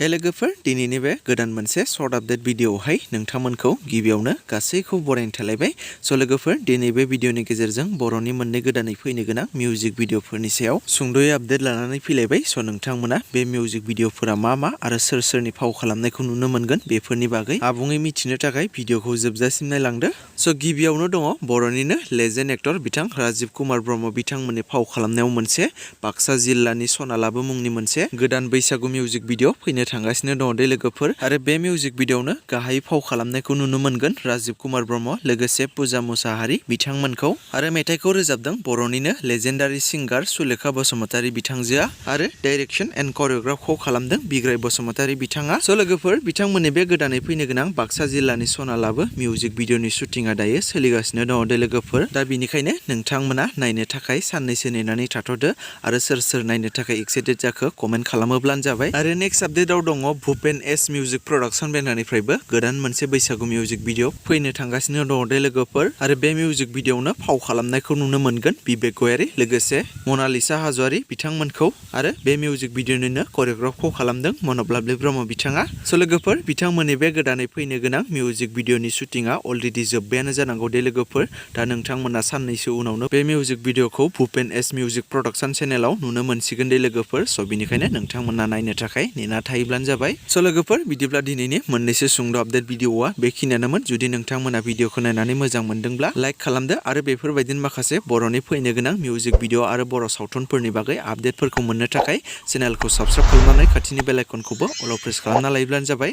हे लोगोफोर दिनैनि बे गोदान मोनसे शर्ट आपडेट भिडियोआवहाय नोंथांमोनखौ गिबियावनो गासैखौ बरायनो थालायबाय। स' लोगोफोर दिनै बे भिडियोनि गेजेरजों बर'नि मोननै गोदानै फैनो गोनां मिउजिक भिडियोफोरनि सायाव सुंद'यै आपडेट लानानै फैलायबाय। स' नोंथांमोना बे मिउजिक भिडियोफोरा मा आरो सोरनि फाव खालामनायखौ नुनो मोनगोन बेफोरनि बागै आबुङै मिथिनो थाखाय भिडियोखौ जोबजासिम नायलांदो। स' गिबियावनो दङ बर'निनो लेजेन्ड एक्टर बिथां राजिब कुमार ब्रह्म बिथांमोननि फाव खालामनायाव मोनसे बाक्सा जिल्लानि सना लाबु मुंनि मोनसे गोदान बैसागु मिउजिक भिडियो फैनो थांगासिनो दङ दे लोगोफोर। आरो बे मिउजिक भिडियोआवनो गाहाय फाव खालामनायखौ नुनो मोनगोन राजिब कुमार ब्रह्म लोगोसे पुजा मुसाहारि बिथांमोनखौ। आरो मेथाइखौ रोजाबदों बर'निनो लेजेन्डारि सिंगार सुलेखा बसुमतारी बिथांजोआ आरो डाइरेक्सन एन्ड करिय'ग्राफखौ खालामदों बिग्राय बसुमतारी बिथाङा। स' लोगोफोर बिथांमोननि बे गोदानै फैनो गोनां बाक्सा जिल्लानि सना लाबु मिउजिक भिडियोनि शुटिंआ दायो सोलिगासिनो दङ दे लोगोफोर। दा बिनिखायनो नोंथांमोना नायनो थाखाय साननैसो नेनानै थाथ'दो आरो सोर नायनो थाखाय एक्साइटेड जाखो कमेन्ट खालामोब्लानो जाबाय। आरो नेक्स्ट आपडेटआव दङ भुपेन एस मिउजिक प्रडाक्सन बेनारनिफ्रायबो गोदान मोनसे बैसागु मिउजिक भिडियो फैनो थांगासिनो दङ दे लोगोफोर। आरो बे मिउजिक भिडियोआवनो फाव खालामनायखौ नुनो मोनगोन बिबेक गयारि लोगोसे मनालिसा हाज'वारि बिथांमोनखौ। आरो बे मिउजिक भिडियोनिनो करिय'ग्राफखौ खालामदों मनब लाबलि ब्रह्म बिथाङा। स' लोगोफोर बिथांमोननि बे गोदानै फैनो गोनां मिउजिक भिडियोनि शुटिंआ अलरेडि जोब्बायानो जानांगौ दे लोगोफोर। दा नोंथांमोना साननैसो उनावनो बे मिउजिक भिडियोखौ भुपेन एस मिउजिक प्रडाक्सन चेनेलाव नुनो मोनसिगोन दे लोगोफोर। स' बिनिखायनो नोंथांमोना नायनो थाखाय नेना थायोब्लानो जाबाय। स' लोगोफोर बिदिब्ला दिनैनि मोननैसो सुंद' आपडेट भिडियोआ बेखिनियानोमोन। जुदि नोंथांमोना भिडियोखौ नायनानै मोजां मोनदोंब्ला लाइक खालामदो आरो बेफोरबायदिनो माखासे बर'नि फैनो गोनां मिउजिक भिडियो आरो बर' सावथुनफोरनि बागै आपडेटफोरखौ मोननो थाखाय चेनेलखौ साबस्क्राइब खालामनानै खाथिनि बेल आइकनखौबो अल प्रेस खालामना लायोब्लानो जाबाय।